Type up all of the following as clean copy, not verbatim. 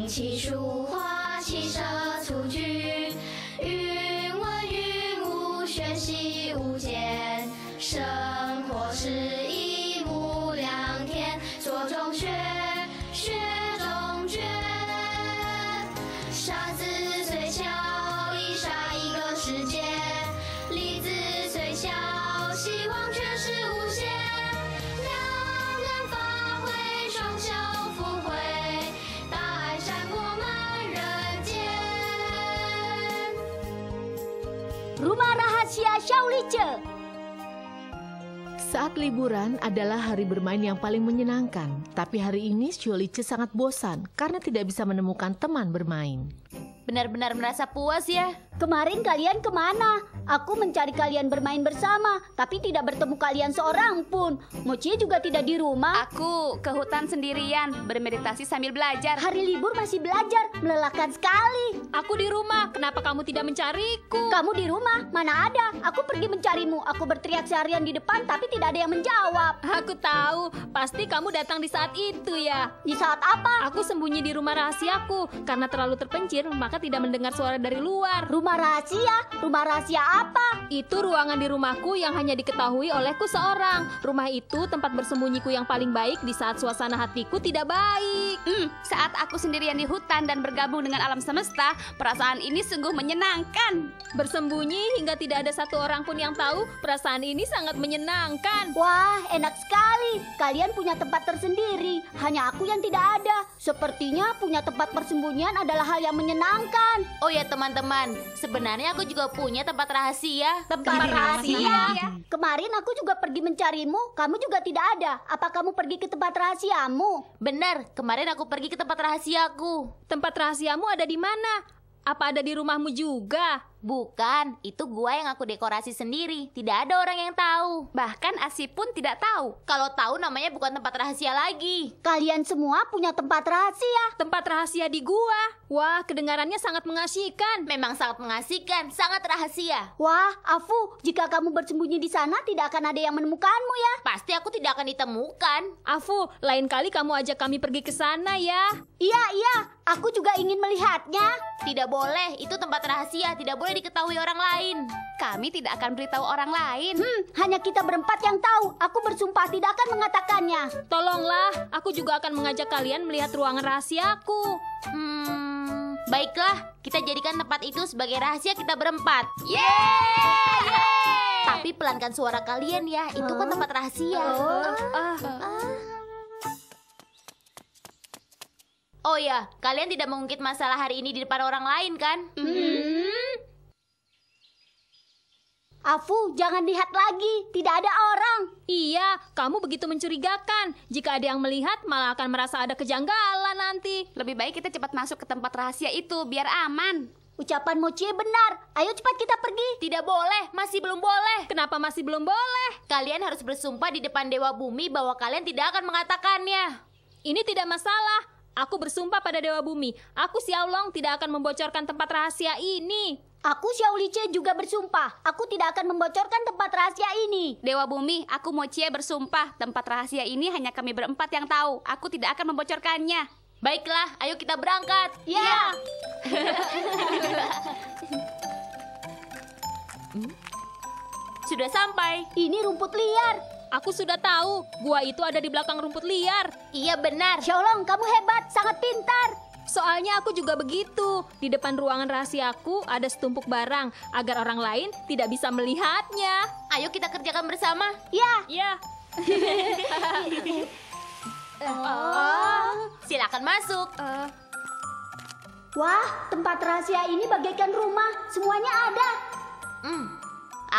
气书画，骑射蹴鞠，云文云武，学习无间。生活是一目两天，做中学，学中诀。沙子虽小，一沙一个世界；粒子虽小，希望却是无限。两岸发挥，双手抚慰，大爱闪过满人间。Rumah Rahasia Xiaolice. Saat liburan adalah hari bermain yang paling menyenangkan. Tapi hari ini Xiaolice sangat bosan karena tidak bisa menemukan teman bermain. Benar-benar merasa puas ya. Kemarin kalian kemana? Aku mencari kalian bermain bersama, tapi tidak bertemu kalian seorang pun. Mochi juga tidak di rumah. Aku ke hutan sendirian, bermeditasi sambil belajar. Hari libur masih belajar, melelahkan sekali. Aku di rumah, kenapa kamu tidak mencariku? Kamu di rumah? Mana ada? Aku pergi mencarimu. Aku berteriak seharian di depan, tapi tidak ada yang menjawab. Aku tahu, pasti kamu datang di saat itu ya. Di saat apa? Aku sembunyi di rumah rahasiaku, karena terlalu terpencil, maka tidak mendengar suara dari luar. Rumah rahasia? Rumah rahasia apa? Itu ruangan di rumahku yang hanya diketahui olehku seorang. Rumah itu tempat bersembunyiku yang paling baik di saat suasana hatiku tidak baik. Saat aku sendirian di hutan dan bergabung dengan alam semesta, perasaan ini sungguh menyenangkan. Bersembunyi hingga tidak ada satu orang pun yang tahu, perasaan ini sangat menyenangkan. Wah, enak sekali. Kalian punya tempat tersendiri. Hanya aku yang tidak ada. Sepertinya punya tempat persembunyian adalah hal yang menyenangkan. Oh ya teman-teman, sebenarnya aku juga punya tempat rahasia. Tempat rahasia? Kemarin aku juga pergi mencarimu. Kamu juga tidak ada. Apa kamu pergi ke tempat rahasiamu? Benar, kemarin aku pergi ke tempat rahasiaku. Tempat rahasiamu ada di mana? Apa ada di rumahmu juga? Bukan, itu gua yang aku dekorasi sendiri. Tidak ada orang yang tahu. Bahkan Asih pun tidak tahu. Kalau tahu namanya bukan tempat rahasia lagi. Kalian semua punya tempat rahasia. Tempat rahasia di gua. Wah, kedengarannya sangat mengasihkan. Memang sangat mengasihkan, sangat rahasia. Wah, Afu, jika kamu bersembunyi di sana tidak akan ada yang menemukanmu ya. Pasti aku tidak akan ditemukan. Afu, lain kali kamu ajak kami pergi ke sana ya. Iya, aku juga ingin melihatnya. Tidak boleh, itu tempat rahasia, tidak boleh diketahui orang lain. Kami tidak akan beritahu orang lain. Hanya kita berempat yang tahu. Aku bersumpah tidak akan mengatakannya. Tolonglah, aku juga akan mengajak kalian melihat ruangan rahasiaku. Baiklah, kita jadikan tempat itu sebagai rahasia kita berempat. Yeay! Tapi pelankan suara kalian ya, itu kan tempat rahasia. Oh ya, kalian tidak mengungkit masalah hari ini di depan orang lain kan? Afu, jangan lihat lagi. Tidak ada orang. Iya, kamu begitu mencurigakan. Jika ada yang melihat, malah akan merasa ada kejanggalan nanti. Lebih baik kita cepat masuk ke tempat rahasia itu, biar aman. Ucapan Mochie benar. Ayo cepat kita pergi. Tidak boleh, masih belum boleh. Kenapa masih belum boleh? Kalian harus bersumpah di depan Dewa Bumi bahwa kalian tidak akan mengatakannya. Ini tidak masalah. Aku bersumpah pada Dewa Bumi. Aku Xiaolong tidak akan membocorkan tempat rahasia ini. Aku Xiaolice juga bersumpah. Aku tidak akan membocorkan tempat rahasia ini. Dewa Bumi, aku Mochie bersumpah. Tempat rahasia ini hanya kami berempat yang tahu. Aku tidak akan membocorkannya. Baiklah, ayo kita berangkat. Ya. Sudah sampai. Ini rumput liar. Aku sudah tahu, gua itu ada di belakang rumput liar. Iya benar. Xiaolong, kamu hebat, sangat pintar. Soalnya aku juga begitu. Di depan ruangan rahasiaku ada setumpuk barang agar orang lain tidak bisa melihatnya. Ayo kita kerjakan bersama. Ya. Ya. Silakan masuk. Wah, tempat rahasia ini bagaikan rumah. Semuanya ada.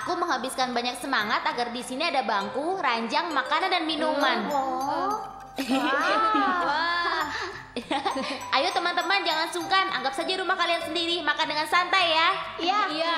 Aku menghabiskan banyak semangat agar di sini ada bangku, ranjang, makanan dan minuman. Ayo teman-teman, jangan sungkan. Anggap saja rumah kalian sendiri. Makan dengan santai ya. Iya.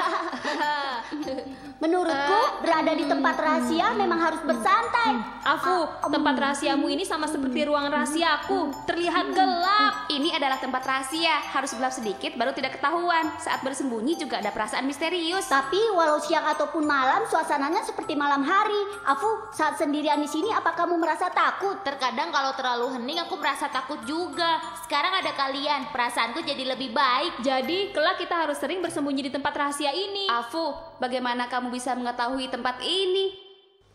Menurutku, berada di tempat rahasia memang harus bersantai. Afu, tempat rahasiamu ini sama seperti ruangan rahasiaku. Terlihat gelap. Ini adalah tempat rahasia. Harus gelap sedikit baru tidak ketahuan. Saat bersembunyi juga ada perasaan misterius. Tapi walau siang ataupun malam, suasananya seperti malam hari. Afu, saat sendirian di sini, apa kamu merasa takut? Terkadang kalau terlalu hening aku merasa takut juga. gua. Sekarang ada kalian, perasaanku jadi lebih baik. Jadi, kelak kita harus sering bersembunyi di tempat rahasia ini. Afu, bagaimana kamu bisa mengetahui tempat ini?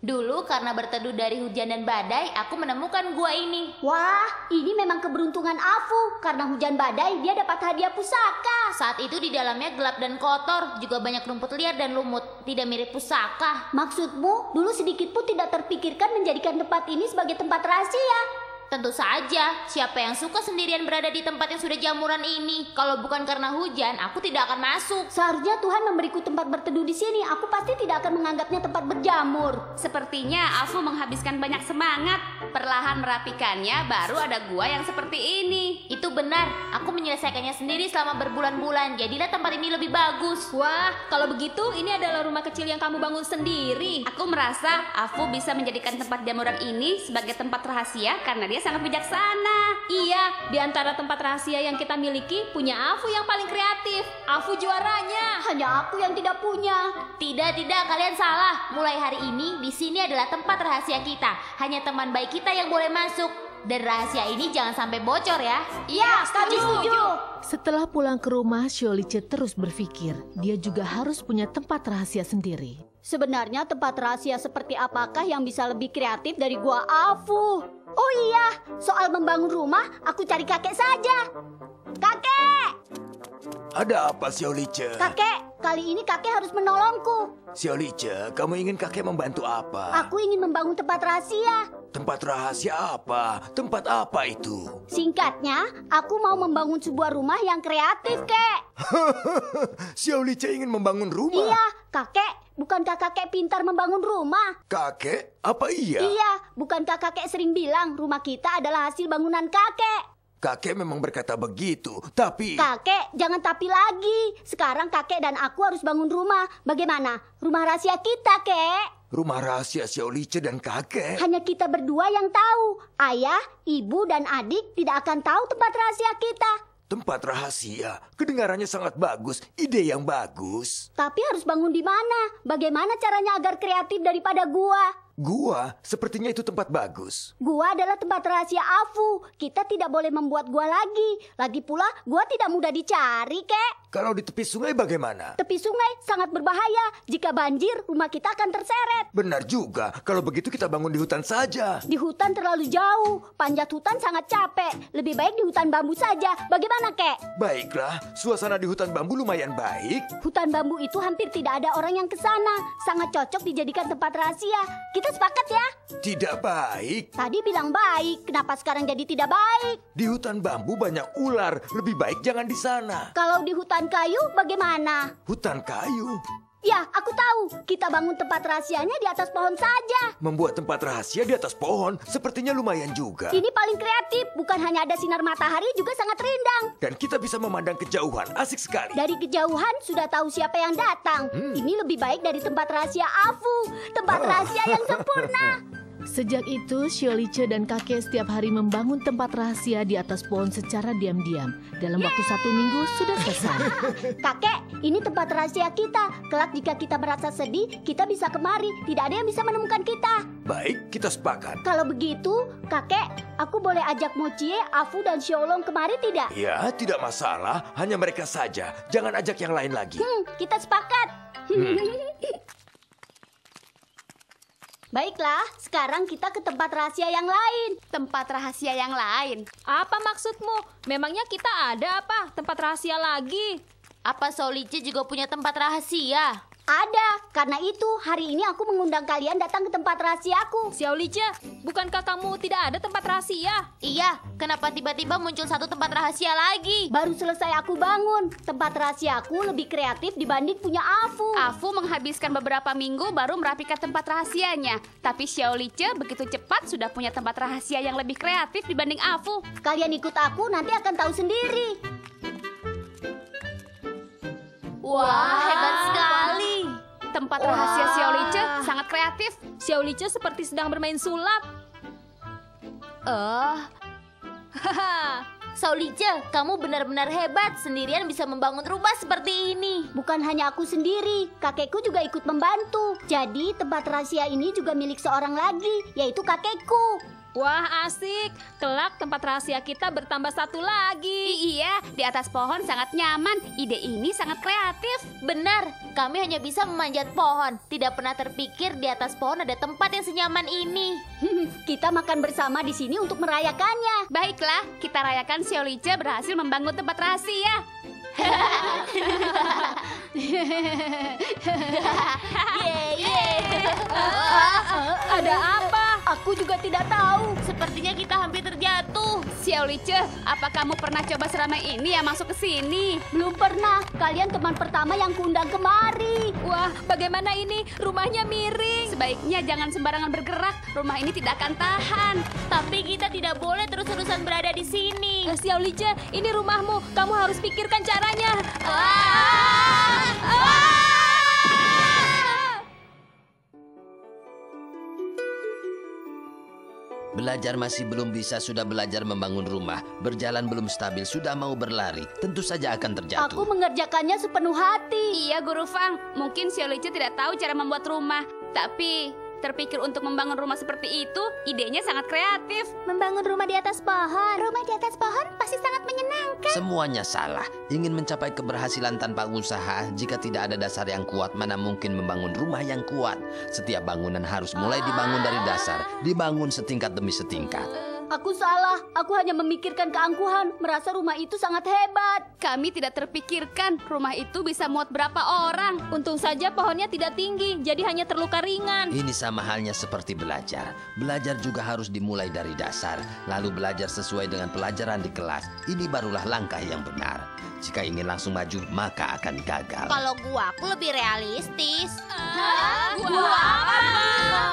Dulu karena berteduh dari hujan dan badai, aku menemukan gua ini. Wah, ini memang keberuntungan Afu. Karena hujan badai, dia dapat hadiah pusaka. Saat itu di dalamnya gelap dan kotor, juga banyak rumput liar dan lumut. Tidak mirip pusaka. Maksudmu, dulu sedikit pun tidak terpikirkan menjadikan tempat ini sebagai tempat rahasia? Tentu saja, siapa yang suka sendirian berada di tempat yang sudah jamuran ini? Kalau bukan karena hujan, aku tidak akan masuk. Seharusnya Tuhan memberiku tempat berteduh di sini. Aku pasti tidak akan menganggapnya tempat berjamur. Sepertinya Afu menghabiskan banyak semangat. Perlahan merapikannya, baru ada gua yang seperti ini. Itu benar, aku menyelesaikannya sendiri selama berbulan-bulan. Jadilah tempat ini lebih bagus. Wah, kalau begitu ini adalah rumah kecil yang kamu bangun sendiri. Aku merasa Afu bisa menjadikan tempat jamuran ini sebagai tempat rahasia karena dia sangat bijaksana. Iya, di antara tempat rahasia yang kita miliki, punya Afu yang paling kreatif. Afu juaranya. Hanya aku yang tidak punya. Tidak, kalian salah. Mulai hari ini, di sini adalah tempat rahasia kita. Hanya teman baik kita yang boleh masuk. Dan rahasia ini jangan sampai bocor ya. Iya, kami setuju. Setelah pulang ke rumah, Xiaolice terus berpikir. Dia juga harus punya tempat rahasia sendiri. Sebenarnya tempat rahasia seperti apakah yang bisa lebih kreatif dari gua Afu? Oh iya, soal membangun rumah, aku cari kakek saja. Kakek! Ada apa, Xiaolice? Kakek, kali ini kakek harus menolongku. Xiaolice, kamu ingin kakek membantu apa? Aku ingin membangun tempat rahasia. Tempat rahasia apa? Tempat apa itu? Singkatnya, aku mau membangun sebuah rumah yang kreatif, Kek. Xiaolice ingin membangun rumah? Iya, kakek. Bukankah kakek pintar membangun rumah? Kakek? Apa iya? Iya, bukankah kakek sering bilang rumah kita adalah hasil bangunan kakek? Kakek memang berkata begitu, tapi... Kakek, jangan tapi lagi. Sekarang kakek dan aku harus bangun rumah. Bagaimana? Rumah rahasia kita, Kek. Rumah rahasia Xiaolice dan kakek? Hanya kita berdua yang tahu. Ayah, ibu, dan adik tidak akan tahu tempat rahasia kita. Tempat rahasia, kedengarannya sangat bagus, ide yang bagus. Tapi harus bangun di mana? Bagaimana caranya agar kreatif daripada gua? Gua, sepertinya itu tempat bagus. Gua adalah tempat rahasia Afu. Kita tidak boleh membuat gua lagi. Lagi pula, gua tidak mudah dicari, Kek. Kalau di tepi sungai bagaimana? Tepi sungai sangat berbahaya. Jika banjir, rumah kita akan terseret. Benar juga, kalau begitu kita bangun di hutan saja. Di hutan terlalu jauh. Panjat hutan sangat capek. Lebih baik di hutan bambu saja. Bagaimana, Kek? Baiklah, suasana di hutan bambu lumayan baik. Hutan bambu itu hampir tidak ada orang yang ke sana. Sangat cocok dijadikan tempat rahasia. Kita sepakat ya? Tidak baik. Tadi bilang baik, kenapa sekarang jadi tidak baik? Di hutan bambu banyak ular, lebih baik jangan di sana. Kalau di hutan kayu bagaimana? Hutan kayu? Ya, aku tahu. Kita bangun tempat rahasianya di atas pohon saja. Membuat tempat rahasia di atas pohon sepertinya lumayan juga. Ini paling kreatif. Bukan hanya ada sinar matahari, juga sangat rindang. Dan kita bisa memandang kejauhan, asik sekali. Dari kejauhan sudah tahu siapa yang datang. Ini lebih baik dari tempat rahasia Afu. Tempat rahasia yang sempurna. Sejak itu, Xiaolice dan kakek setiap hari membangun tempat rahasia di atas pohon secara diam-diam. Dalam waktu 1 minggu sudah selesai. Kakek, ini tempat rahasia kita. Kelak jika kita merasa sedih, kita bisa kemari. Tidak ada yang bisa menemukan kita. Baik, kita sepakat. Kalau begitu, kakek, aku boleh ajak Mochie, Afu, dan Xiaolong kemari tidak? Ya, tidak masalah. Hanya mereka saja. Jangan ajak yang lain lagi. Kita sepakat. Baiklah, sekarang kita ke tempat rahasia yang lain. Tempat rahasia yang lain? Apa maksudmu? Memangnya kita ada apa? Tempat rahasia lagi? Apa Xiaolice juga punya tempat rahasia? Ada, karena itu hari ini aku mengundang kalian datang ke tempat rahasiaku. Xiaolice, bukankah kamu tidak ada tempat rahasia? Iya, kenapa tiba-tiba muncul satu tempat rahasia lagi? Baru selesai aku bangun. Tempat rahasiaku lebih kreatif dibanding punya Afu. Afu menghabiskan beberapa minggu baru merapikan tempat rahasianya. Tapi Xiaolice begitu cepat sudah punya tempat rahasia yang lebih kreatif dibanding Afu. Kalian ikut aku, nanti akan tahu sendiri. Wah, hebat sekali. Tempat rahasia Xiaolice sangat kreatif. Xiaolice seperti sedang bermain sulap. Haha. Xiaolice, kamu benar-benar hebat. Sendirian bisa membangun rumah seperti ini. Bukan hanya aku sendiri, kakekku juga ikut membantu. Jadi tempat rahasia ini juga milik seorang lagi, yaitu kakekku. Wah, asik. Kelak tempat rahasia kita bertambah satu lagi. Iya, di atas pohon sangat nyaman. Ide ini sangat kreatif. Benar, kami hanya bisa memanjat pohon. Tidak pernah terpikir di atas pohon ada tempat yang senyaman ini. Kita makan bersama di sini untuk merayakannya. Baiklah, kita rayakan Xiaolice berhasil membangun tempat rahasia. Ada apa? Aku juga tidak tahu. Sepertinya kita hampir terjatuh. Xiaolice, apa kamu pernah coba seramai ini yang masuk ke sini? Belum pernah. Kalian teman pertama yang kuundang kemari. Wah, bagaimana ini? Rumahnya miring. Sebaiknya jangan sembarangan bergerak. Rumah ini tidak akan tahan. Tapi kita tidak boleh terus-terusan berada di sini. Xiaolice, ini rumahmu. Kamu harus pikirkan caranya. Belajar masih belum bisa, sudah belajar membangun rumah. Berjalan belum stabil, sudah mau berlari. Tentu saja akan terjatuh. Aku mengerjakannya sepenuh hati. Iya, Guru Fang. Mungkin Xiaolice tidak tahu cara membuat rumah. Tapi terpikir untuk membangun rumah seperti itu, idenya sangat kreatif. Membangun rumah di atas pohon. Rumah di atas pohon pasti sangat menyenangkan. Semuanya salah. Ingin mencapai keberhasilan tanpa usaha, jika tidak ada dasar yang kuat, mana mungkin membangun rumah yang kuat. Setiap bangunan harus mulai dibangun dari dasar, dibangun setingkat demi setingkat. Aku salah. Aku hanya memikirkan keangkuhan, merasa rumah itu sangat hebat. Kami tidak terpikirkan rumah itu bisa muat berapa orang. Untung saja pohonnya tidak tinggi, jadi hanya terluka ringan. Ini sama halnya seperti belajar. Belajar juga harus dimulai dari dasar, lalu belajar sesuai dengan pelajaran di kelas. Ini barulah langkah yang benar. Jika ingin langsung maju, maka akan gagal. Kalau aku lebih realistis. Gua apa?